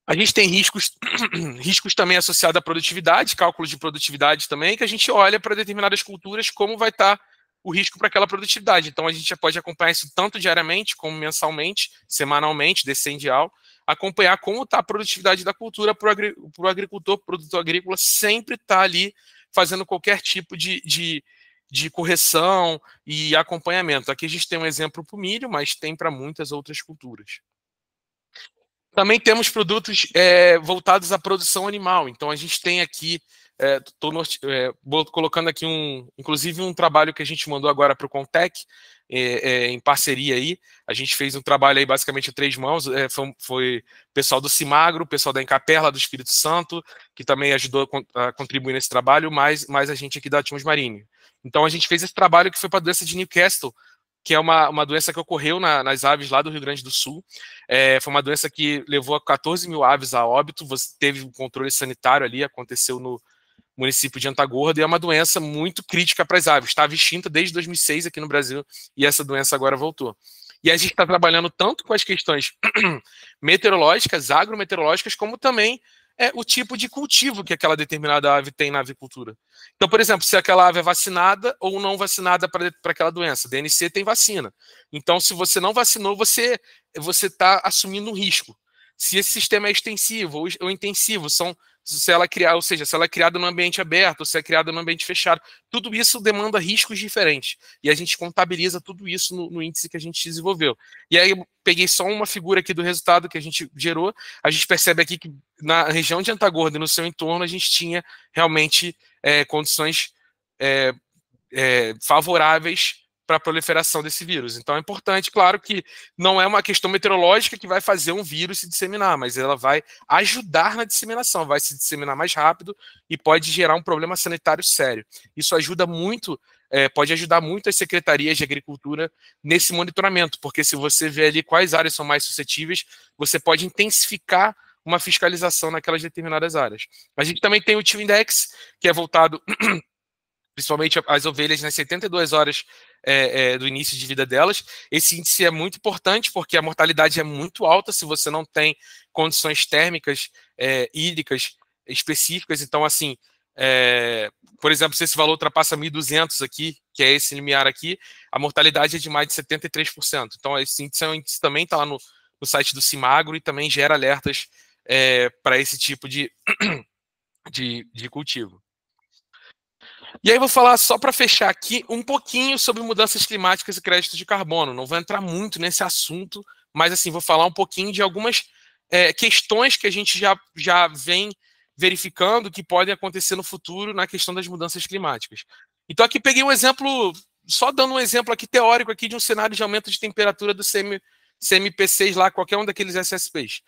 A gente tem riscos, riscos também associados à produtividade, cálculos de produtividade também, que a gente olha para determinadas culturas como vai estar o risco para aquela produtividade. Então, a gente já pode acompanhar isso tanto diariamente, como mensalmente, semanalmente, decendial, acompanhar como está a produtividade da cultura para o agricultor, produtor agrícola, sempre está ali fazendo qualquer tipo de correção e acompanhamento. Aqui a gente tem um exemplo para o milho, mas tem para muitas outras culturas. Também temos produtos voltados à produção animal. Então, a gente tem aqui, colocando aqui inclusive um trabalho que a gente mandou agora para o Contec, em parceria aí. A gente fez um trabalho aí basicamente a 3 mãos. Foi o pessoal do Simagro, o pessoal da Encaperla do Espírito Santo, que também ajudou a contribuir nesse trabalho, mais a gente aqui da Atimos Marinho. Então, a gente fez esse trabalho que foi para a doença de Newcastle, que é uma doença que ocorreu nas aves lá do Rio Grande do Sul. Foi uma doença que levou 14 mil aves a óbito. Você teve um controle sanitário ali, aconteceu no município de Antagorda, e é uma doença muito crítica para as aves. Estava extinta desde 2006 aqui no Brasil, e essa doença agora voltou. E a gente está trabalhando tanto com as questões meteorológicas, agrometeorológicas, como também o tipo de cultivo que aquela determinada ave tem na avicultura. Então, por exemplo, se aquela ave é vacinada ou não vacinada para aquela doença. DNC tem vacina. Então, se você não vacinou, você está assumindo um risco. Se esse sistema é extensivo ou intensivo, se ela é criada no ambiente aberto, ou se é criada no ambiente fechado, tudo isso demanda riscos diferentes. E a gente contabiliza tudo isso no índice que a gente desenvolveu. E aí eu peguei só uma figura aqui do resultado que a gente gerou. A gente percebe aqui que na região de Antagorda e no seu entorno a gente tinha realmente condições favoráveis para a proliferação desse vírus. Então é importante, claro, que não é uma questão meteorológica que vai fazer um vírus se disseminar, mas ela vai ajudar na disseminação, vai se disseminar mais rápido e pode gerar um problema sanitário sério. Isso ajuda muito, pode ajudar muito as secretarias de agricultura nesse monitoramento, porque se você vê ali quais áreas são mais suscetíveis, você pode intensificar uma fiscalização naquelas determinadas áreas. A gente também tem o Tio Index, que é voltado principalmente as ovelhas nas 72 horas do início de vida delas. Esse índice é muito importante porque a mortalidade é muito alta se você não tem condições térmicas, hídricas específicas. Então, assim, por exemplo, se esse valor ultrapassa 1.200 aqui, que é esse limiar aqui, a mortalidade é de mais de 73%. Então, esse índice também está lá no site do Simagro e também gera alertas para esse tipo de cultivo. E aí eu vou falar, só para fechar aqui, um pouquinho sobre mudanças climáticas e crédito de carbono. Não vou entrar muito nesse assunto, mas assim, vou falar um pouquinho de algumas questões que a gente já vem verificando que podem acontecer no futuro na questão das mudanças climáticas. Então aqui peguei um exemplo, só dando um exemplo aqui teórico aqui de um cenário de aumento de temperatura do CMP6 lá, qualquer um daqueles SSPs.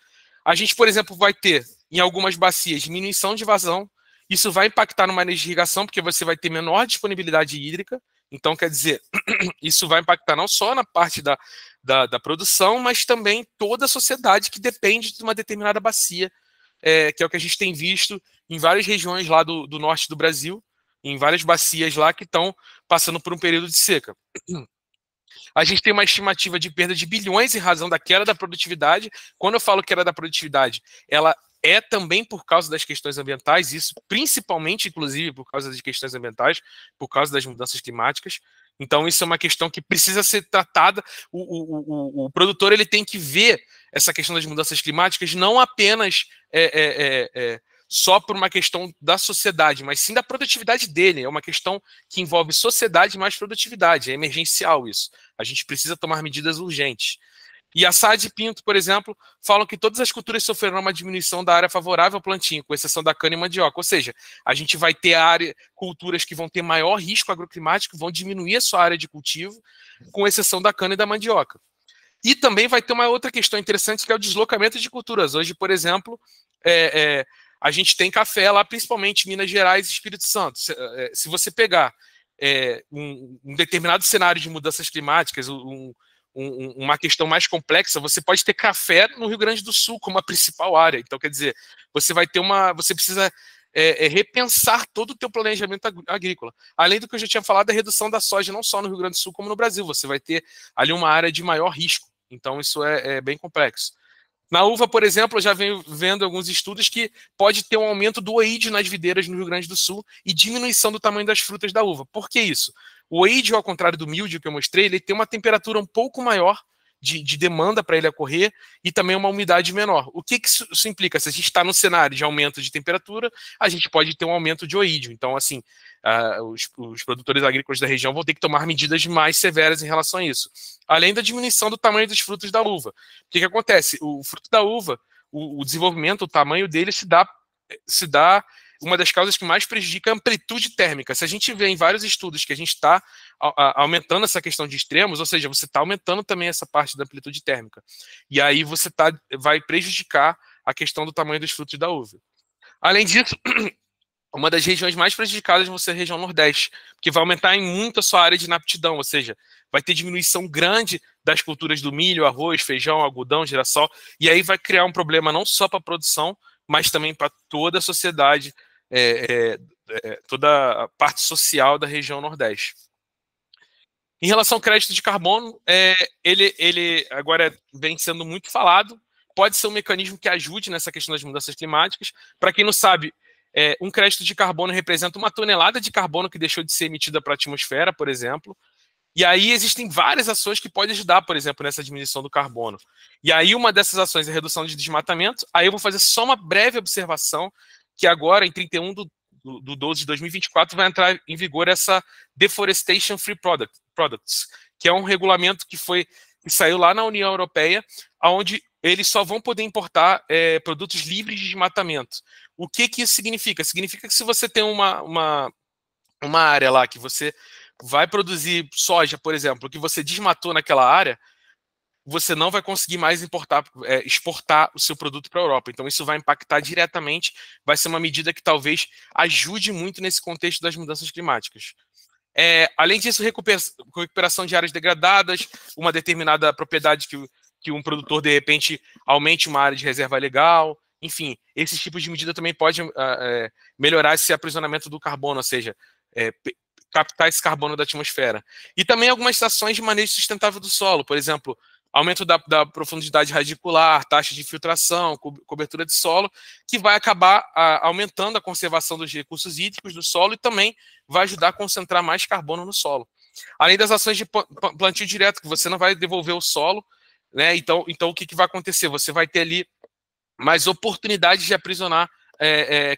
A gente, por exemplo, vai ter em algumas bacias diminuição de vazão. Isso vai impactar no manejo de irrigação, porque você vai ter menor disponibilidade hídrica. Então, quer dizer, isso vai impactar não só na parte da produção, mas também toda a sociedade que depende de uma determinada bacia, que é o que a gente tem visto em várias regiões lá do norte do Brasil, em várias bacias lá que estão passando por um período de seca. A gente tem uma estimativa de perda de bilhões em razão da queda da produtividade. Quando eu falo queda da produtividade, ela é também por causa das questões ambientais, isso principalmente, inclusive, por causa das questões ambientais, por causa das mudanças climáticas. Então, isso é uma questão que precisa ser tratada. O produtor ele tem que ver essa questão das mudanças climáticas não apenas só por uma questão da sociedade, mas sim da produtividade dele. É uma questão que envolve sociedade mais produtividade. É emergencial isso. A gente precisa tomar medidas urgentes. E a SAD e Pinto, por exemplo, falam que todas as culturas sofrerão uma diminuição da área favorável ao plantio, com exceção da cana e mandioca. Ou seja, a gente vai ter culturas que vão ter maior risco agroclimático, vão diminuir a sua área de cultivo, com exceção da cana e da mandioca. E também vai ter uma outra questão interessante, que é o deslocamento de culturas. Hoje, por exemplo, a gente tem café lá, principalmente em Minas Gerais e Espírito Santo. Se você pegar um determinado cenário de mudanças climáticas, uma questão mais complexa, você pode ter café no Rio Grande do Sul como a principal área. Então, quer dizer, você precisa repensar todo o teu planejamento agrícola. Além do que eu já tinha falado, a redução da soja, não só no Rio Grande do Sul, como no Brasil. Você vai ter ali uma área de maior risco. Então, isso é bem complexo. Na uva, por exemplo, eu já venho vendo alguns estudos que pode ter um aumento do oídio nas videiras no Rio Grande do Sul e diminuição do tamanho das frutas da uva. Por que isso? O oídio, ao contrário do míldio que eu mostrei, ele tem uma temperatura um pouco maior de demanda para ele ocorrer e também uma umidade menor. O que isso implica? Se a gente está no cenário de aumento de temperatura, a gente pode ter um aumento de oídio. Então, assim, os produtores agrícolas da região vão ter que tomar medidas mais severas em relação a isso. Além da diminuição do tamanho dos frutos da uva. O que acontece? O fruto da uva, o desenvolvimento, o tamanho dele se dá uma das causas que mais prejudica a amplitude térmica. Se a gente vê em vários estudos que a gente está aumentando essa questão de extremos, ou seja, você está aumentando também essa parte da amplitude térmica. E aí você vai prejudicar a questão do tamanho dos frutos da uva. Além disso, uma das regiões mais prejudicadas vai ser a região Nordeste, que vai aumentar em muito a sua área de inaptidão, ou seja, vai ter diminuição grande das culturas do milho, arroz, feijão, algodão, girassol, e aí vai criar um problema não só para a produção, mas também para toda a sociedade, toda a parte social da região Nordeste. Em relação ao crédito de carbono, ele agora vem sendo muito falado, pode ser um mecanismo que ajude nessa questão das mudanças climáticas. Para quem não sabe, um crédito de carbono representa 1 tonelada de carbono que deixou de ser emitida para a atmosfera, por exemplo. E aí existem várias ações que podem ajudar, por exemplo, nessa diminuição do carbono. E aí uma dessas ações é a redução de desmatamento. Aí eu vou fazer só uma breve observação, que agora, em 31 de 12 de 2024, vai entrar em vigor essa Deforestation Free Products, que é um regulamento que saiu lá na União Europeia, onde eles só vão poder importar produtos livres de desmatamento. O que isso significa? Significa que se você tem uma área lá que você vai produzir soja, por exemplo, que você desmatou naquela área, você não vai conseguir mais exportar o seu produto para a Europa. Então, isso vai impactar diretamente, vai ser uma medida que talvez ajude muito nesse contexto das mudanças climáticas. Além disso, recuperação de áreas degradadas, uma determinada propriedade que um produtor, de repente, aumente uma área de reserva legal, enfim, esses tipos de medida também podem melhorar esse aprisionamento do carbono, ou seja, captar esse carbono da atmosfera. E também algumas ações de manejo sustentável do solo, por exemplo, aumento da profundidade radicular, taxa de filtração, cobertura de solo, que vai acabar aumentando a conservação dos recursos hídricos do solo e também vai ajudar a concentrar mais carbono no solo. Além das ações de plantio direto, que você não vai devolver o solo, né? Então o que vai acontecer? Você vai ter ali mais oportunidades de aprisionar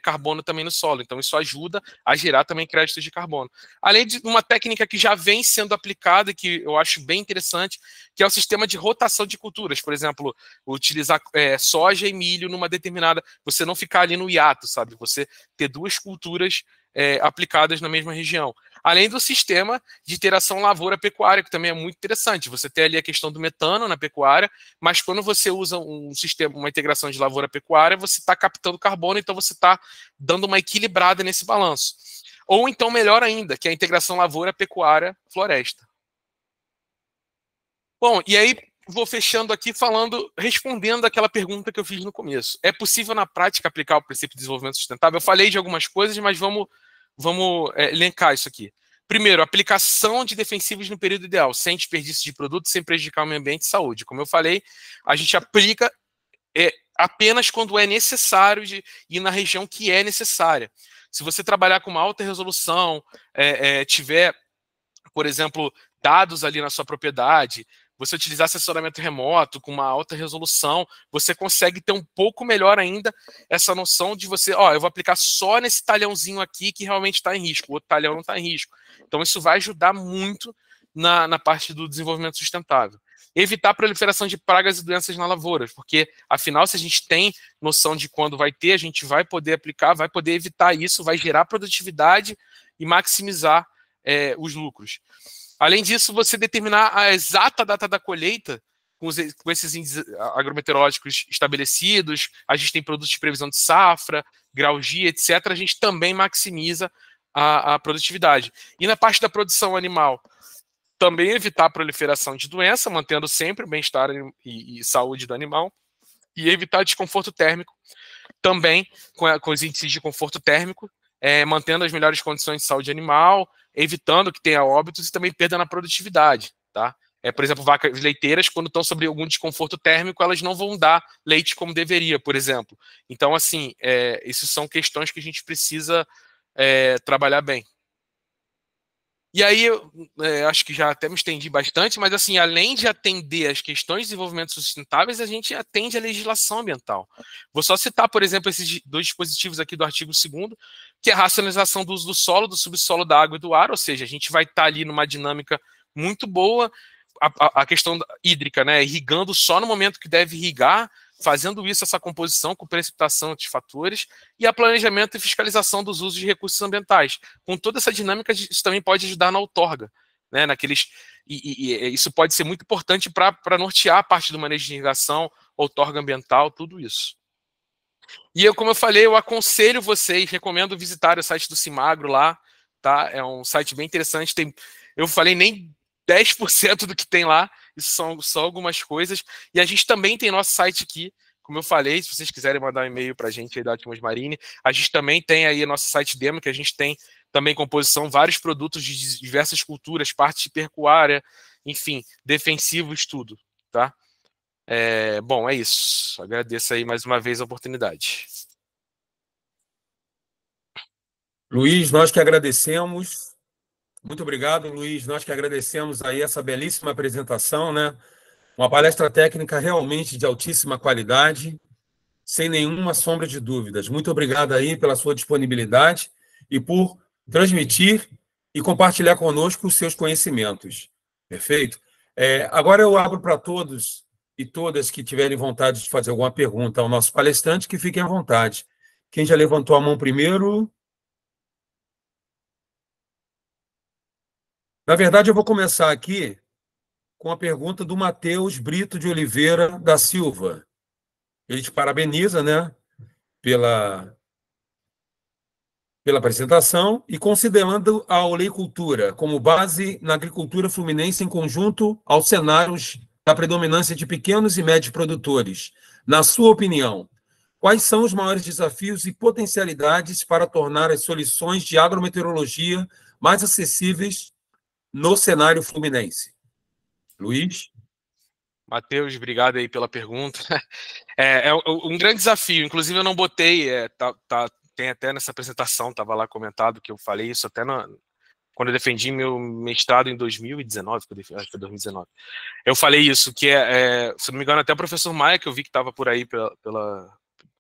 carbono também no solo. Então, isso ajuda a gerar também créditos de carbono. Além de uma técnica que já vem sendo aplicada, que eu acho bem interessante, que é o sistema de rotação de culturas. Por exemplo, utilizar soja e milho numa determinada... Você não ficar ali no hiato, sabe? Você ter duas culturas aplicadas na mesma região. Além do sistema de interação lavoura-pecuária, que também é muito interessante. Você tem ali a questão do metano na pecuária, mas quando você usa um sistema, uma integração de lavoura-pecuária, você está captando carbono, então você está dando uma equilibrada nesse balanço. Ou então, melhor ainda, que é a integração lavoura-pecuária-floresta. Bom, e aí vou fechando aqui respondendo aquela pergunta que eu fiz no começo. É possível, na prática, aplicar o princípio de desenvolvimento sustentável? Eu falei de algumas coisas, mas vamos elencar isso aqui. Primeiro, aplicação de defensivos no período ideal, sem desperdício de produto, sem prejudicar o meio ambiente e saúde. Como eu falei, a gente aplica apenas quando é necessário e na região que é necessária. Se você trabalhar com uma alta resolução, tiver, por exemplo, dados ali na sua propriedade, você utilizar assessoramento remoto com uma alta resolução, você consegue ter um pouco melhor ainda essa noção de você, eu vou aplicar só nesse talhãozinho aqui que realmente está em risco, o outro talhão não está em risco. Então isso vai ajudar muito na parte do desenvolvimento sustentável. Evitar a proliferação de pragas e doenças na lavoura, porque afinal, se a gente tem noção de quando vai ter, a gente vai poder aplicar, vai poder evitar isso, vai gerar produtividade e maximizar os lucros. Além disso, você determinar a exata data da colheita com esses índices agrometeorológicos estabelecidos, a gente tem produtos de previsão de safra, grau G, etc., a gente também maximiza a produtividade. E na parte da produção animal, também evitar a proliferação de doença, mantendo sempre o bem-estar e saúde do animal, e evitar desconforto térmico, também com os índices de conforto térmico, mantendo as melhores condições de saúde animal, evitando que tenha óbitos e também perda na produtividade, tá? Por exemplo, vacas leiteiras, quando estão sobre algum desconforto térmico, elas não vão dar leite como deveria, por exemplo. Então, assim, isso são questões que a gente precisa trabalhar bem. E aí, acho que já até me estendi bastante, mas assim, além de atender as questões de desenvolvimento sustentáveis, a gente atende a legislação ambiental. Vou só citar, por exemplo, esses dois dispositivos aqui do artigo 2º, que é a racionalização do uso do solo, do subsolo, da água e do ar, ou seja, a gente vai estar ali numa dinâmica muito boa, a questão hídrica, né, irrigando só no momento que deve irrigar, fazendo isso, essa composição com precipitação de fatores, e a planejamento e fiscalização dos usos de recursos ambientais. Com toda essa dinâmica, isso também pode ajudar na outorga, né, e isso pode ser muito importante para nortear a parte do manejo de irrigação, outorga ambiental, tudo isso. E como eu falei, eu aconselho vocês, recomendo visitar o site do Cimagro lá, tá? É um site bem interessante, eu falei nem 10% do que tem lá, isso são só algumas coisas. E a gente também tem nosso site aqui, como eu falei, se vocês quiserem mandar um e-mail para a gente aí da Atmos Marine, a gente também tem aí nosso site demo, que a gente tem também composição, vários produtos de diversas culturas, parte de pecuária, enfim, defensivos, tudo, tá? Bom, é isso. Agradeço aí mais uma vez a oportunidade. Luiz, nós que agradecemos. Muito obrigado, Luiz. Nós que agradecemos aí essa belíssima apresentação, né? Uma palestra técnica realmente de altíssima qualidade, sem nenhuma sombra de dúvidas. Muito obrigado aí pela sua disponibilidade e por transmitir e compartilhar conosco os seus conhecimentos. Perfeito? Agora eu abro para todos e todas que tiverem vontade de fazer alguma pergunta ao nosso palestrante, que fiquem à vontade. Quem já levantou a mão primeiro? Na verdade, eu vou começar aqui com a pergunta do Matheus Brito de Oliveira da Silva. Ele te parabeniza, né, pela apresentação e considerando a oleicultura como base na agricultura fluminense em conjunto aos cenários da predominância de pequenos e médios produtores. Na sua opinião, quais são os maiores desafios e potencialidades para tornar as soluções de agrometeorologia mais acessíveis no cenário fluminense? Luiz? Matheus, obrigado aí pela pergunta. Um grande desafio, inclusive eu não botei, tem até nessa apresentação, estava lá comentado que eu falei isso até quando eu defendi meu mestrado em 2019, acho que foi 2019. Eu falei isso, que se não me engano, até o professor Maia, que eu vi que estava por aí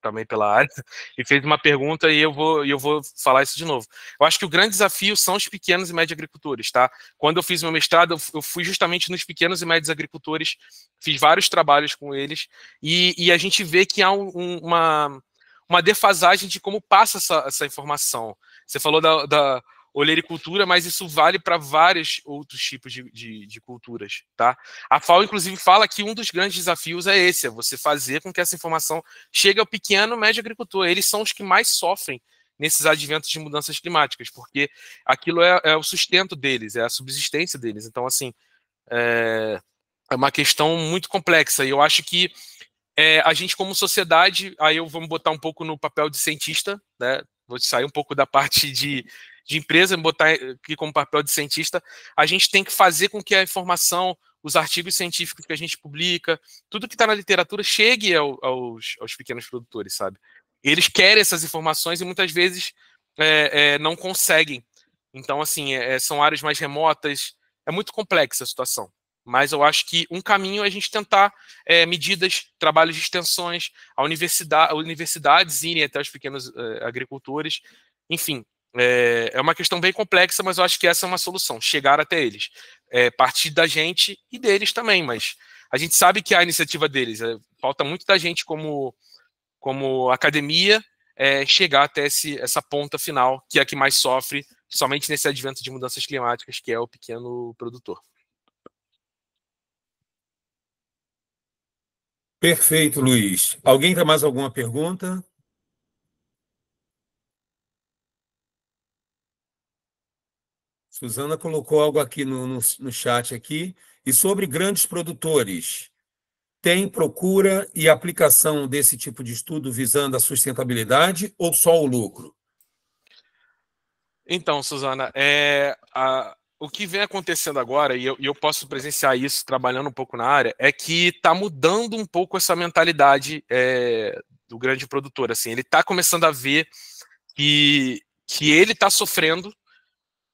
também pela área, e fez uma pergunta e eu vou falar isso de novo. Eu acho que o grande desafio são os pequenos e médios agricultores, tá? Quando eu fiz meu mestrado, eu fui justamente nos pequenos e médios agricultores, fiz vários trabalhos com eles, e a gente vê que há uma defasagem de como passa essa informação. Você falou da olericultura, mas isso vale para vários outros tipos de culturas, tá? A FAO, inclusive, fala que um dos grandes desafios é esse, é você fazer com que essa informação chegue ao pequeno e médio agricultor. Eles são os que mais sofrem nesses adventos de mudanças climáticas, porque aquilo é o sustento deles, é a subsistência deles. Então, assim, é uma questão muito complexa, e eu acho que a gente, como sociedade, aí eu vou me botar um pouco no papel de cientista, né? Vou sair um pouco da parte de empresa, me botar aqui como papel de cientista. A gente tem que fazer com que a informação, os artigos científicos que a gente publica, tudo que está na literatura chegue aos pequenos produtores, sabe? Eles querem essas informações e muitas vezes não conseguem. Então, assim, são áreas mais remotas, é muito complexa a situação. Mas eu acho que um caminho é a gente tentar medidas, trabalhos de extensões, universidades irem até os pequenos agricultores. Enfim, é uma questão bem complexa, mas eu acho que essa é uma solução, chegar até eles. Partir da gente e deles também, mas a gente sabe que a iniciativa deles, falta muito da gente como academia chegar até essa ponta final, que é a que mais sofre, somente nesse advento de mudanças climáticas, que é o pequeno produtor. Perfeito, Luiz. Alguém tem mais alguma pergunta? Suzana colocou algo aqui no chat aqui. E sobre grandes produtores, tem procura e aplicação desse tipo de estudo visando a sustentabilidade ou só o lucro? Então, Suzana, o que vem acontecendo agora, e eu posso presenciar isso trabalhando um pouco na área, é que está mudando um pouco essa mentalidade do grande produtor. Assim, ele está começando a ver que ele está sofrendo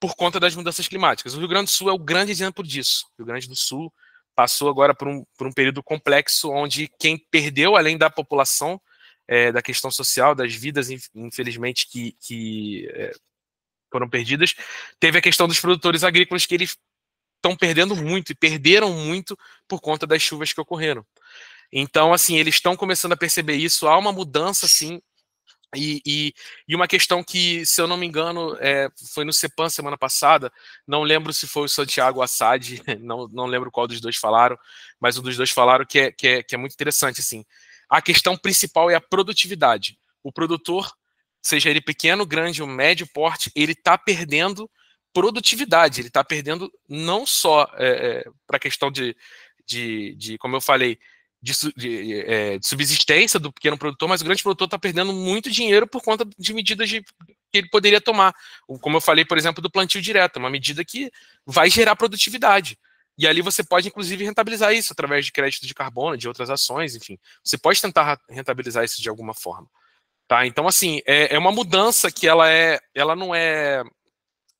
por conta das mudanças climáticas. O Rio Grande do Sul é o grande exemplo disso. O Rio Grande do Sul passou agora por um período complexo, onde quem perdeu, além da população, da questão social, das vidas, infelizmente, que foram perdidas, teve a questão dos produtores agrícolas, que eles estão perdendo muito e perderam muito por conta das chuvas que ocorreram. Então, assim, eles estão começando a perceber isso, há uma mudança, sim, e uma questão que, se eu não me engano, foi no CEPAM semana passada, não lembro se foi o Santiago Assad, não lembro qual dos dois falaram, mas um dos dois falaram que é muito interessante, assim, a questão principal é a produtividade. O produtor, seja ele pequeno, grande ou médio porte, ele está perdendo produtividade, ele está perdendo não só para a questão de, como eu falei, de subsistência do pequeno produtor, mas o grande produtor está perdendo muito dinheiro por conta de medidas que ele poderia tomar. Como eu falei, por exemplo, do plantio direto, uma medida que vai gerar produtividade. E ali você pode, inclusive, rentabilizar isso através de crédito de carbono, de outras ações, enfim. Você pode tentar rentabilizar isso de alguma forma. Tá? Então, assim, é uma mudança que ela não é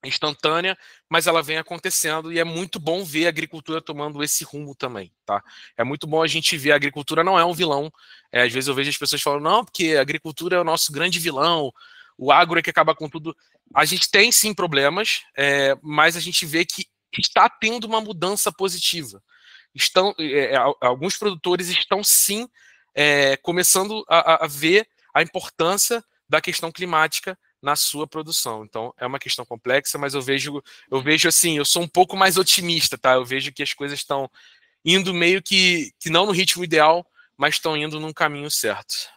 instantânea, mas ela vem acontecendo e é muito bom ver a agricultura tomando esse rumo também, tá? É muito bom a gente ver a agricultura não é um vilão. Às vezes eu vejo as pessoas falando, não, porque a agricultura é o nosso grande vilão, o agro é que acaba com tudo. A gente tem sim problemas, mas a gente vê que está tendo uma mudança positiva. Alguns produtores estão sim começando a ver a importância da questão climática na sua produção. Então, é uma questão complexa, mas eu vejo assim, eu sou um pouco mais otimista, tá? Eu vejo que as coisas estão indo meio que não no ritmo ideal, mas estão indo num caminho certo.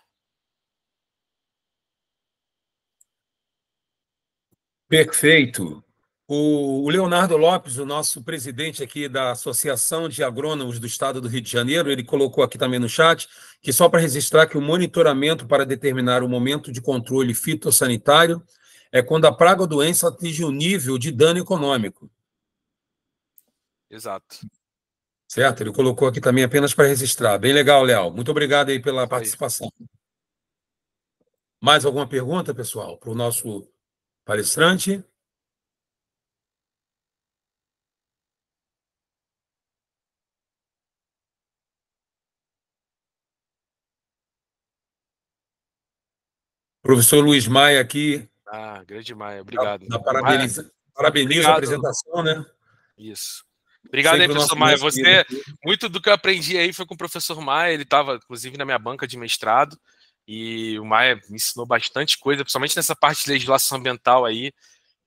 Perfeito. O Leonardo Lopes, o nosso presidente aqui da Associação de Agrônomos do Estado do Rio de Janeiro, ele colocou aqui também no chat que só para registrar que o monitoramento para determinar o momento de controle fitossanitário é quando a praga ou doença atinge o nível de dano econômico. Exato. Certo? Ele colocou aqui também apenas para registrar. Bem legal, Léo. Muito obrigado aí pela participação. Mais alguma pergunta, pessoal, para o nosso palestrante? Professor Luiz Maia aqui. Grande Maia, obrigado. Parabenizo a apresentação, né? Isso. Obrigado aí, professor Maia. Muito do que eu aprendi aí foi com o professor Maia, ele estava, inclusive, na minha banca de mestrado, e o Maia me ensinou bastante coisa, principalmente nessa parte de legislação ambiental aí.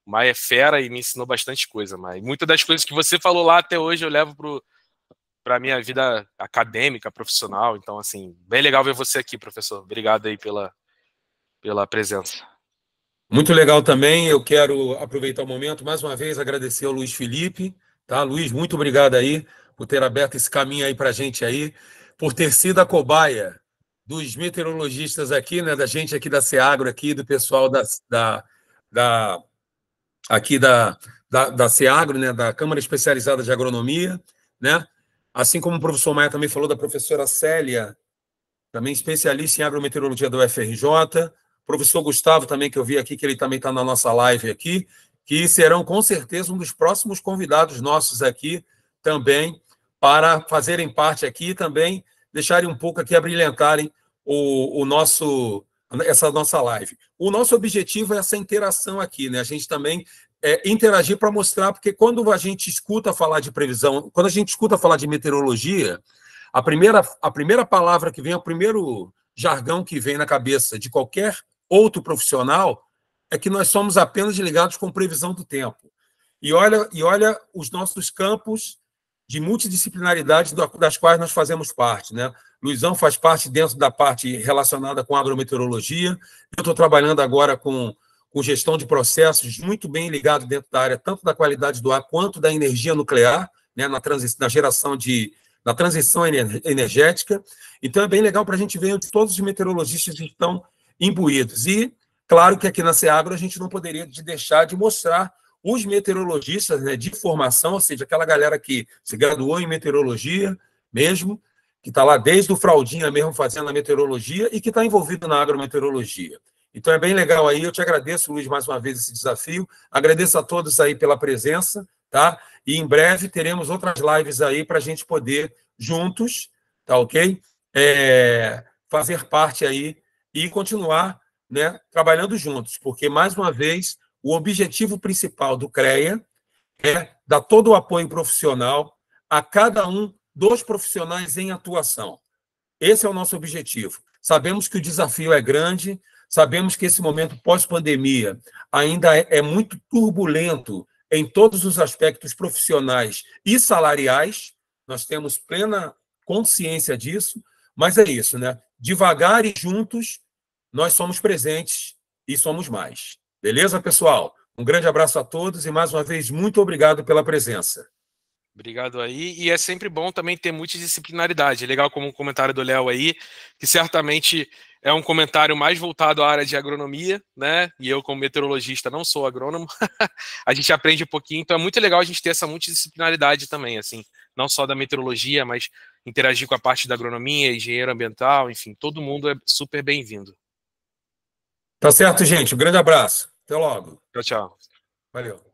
O Maia é fera e me ensinou bastante coisa, Maia. Muitas das coisas que você falou lá até hoje eu levo para a minha vida acadêmica, profissional. Então, assim, bem legal ver você aqui, professor. Obrigado aí pela presença. Muito legal também. Eu quero aproveitar o momento, mais uma vez, agradecer ao Luiz Felipe. Tá, Luiz, muito obrigado aí por ter aberto esse caminho aí para a gente aí, por ter sido a cobaia dos meteorologistas aqui, né, da gente aqui da Seagro, aqui, do pessoal aqui da Seagro, né, da Câmara Especializada de Agronomia, né? Assim como o professor Maia também falou da professora Célia, também especialista em agrometeorologia do UFRJ, professor Gustavo também, que eu vi aqui, que ele também está na nossa live aqui, que serão com certeza um dos próximos convidados nossos aqui também, para fazerem parte aqui e também deixarem um pouco aqui, abrilhantarem essa nossa live. O nosso objetivo é essa interação aqui, né? A gente também interagir para mostrar, porque quando a gente escuta falar de previsão, quando a gente escuta falar de meteorologia, a primeira palavra que vem, o primeiro jargão que vem na cabeça de qualquer outro profissional é que nós somos apenas ligados com previsão do tempo. E olha os nossos campos de multidisciplinaridade das quais nós fazemos parte, né? Luizão faz parte dentro da parte relacionada com agrometeorologia. Eu estou trabalhando agora com com gestão de processos, muito bem ligado dentro da área tanto da qualidade do ar quanto da energia nuclear, né, na geração na transição energética. Então, é bem legal para a gente ver onde todos os meteorologistas estão imbuídos. E, claro que aqui na SEAGRO a gente não poderia deixar de mostrar os meteorologistas, né, de formação, ou seja, aquela galera que se graduou em meteorologia mesmo, que está lá desde o fraldinha mesmo fazendo a meteorologia e que está envolvido na agrometeorologia. Então, é bem legal aí. Eu te agradeço, Luiz, mais uma vez esse desafio. Agradeço a todos aí pela presença, tá? E em breve teremos outras lives aí para a gente poder, juntos, tá ok? Fazer parte aí e continuar, né, trabalhando juntos, porque, mais uma vez, o objetivo principal do CREA é dar todo o apoio profissional a cada um dos profissionais em atuação. Esse é o nosso objetivo. Sabemos que o desafio é grande, sabemos que esse momento pós-pandemia ainda é muito turbulento em todos os aspectos profissionais e salariais, nós temos plena consciência disso, mas é isso, né? Devagar e juntos, nós somos presentes e somos mais. Beleza, pessoal? Um grande abraço a todos e, mais uma vez, muito obrigado pela presença. Obrigado aí. E é sempre bom também ter multidisciplinaridade. É legal como o comentário do Léo aí, que certamente é um comentário mais voltado à área de agronomia, né? E eu, como meteorologista, não sou agrônomo. A gente aprende um pouquinho, então é muito legal a gente ter essa multidisciplinaridade também, assim, não só da meteorologia, mas interagir com a parte da agronomia, engenheiro ambiental, enfim, todo mundo é super bem-vindo. Tá certo, gente. Um grande abraço. Até logo. Tchau, tchau. Valeu.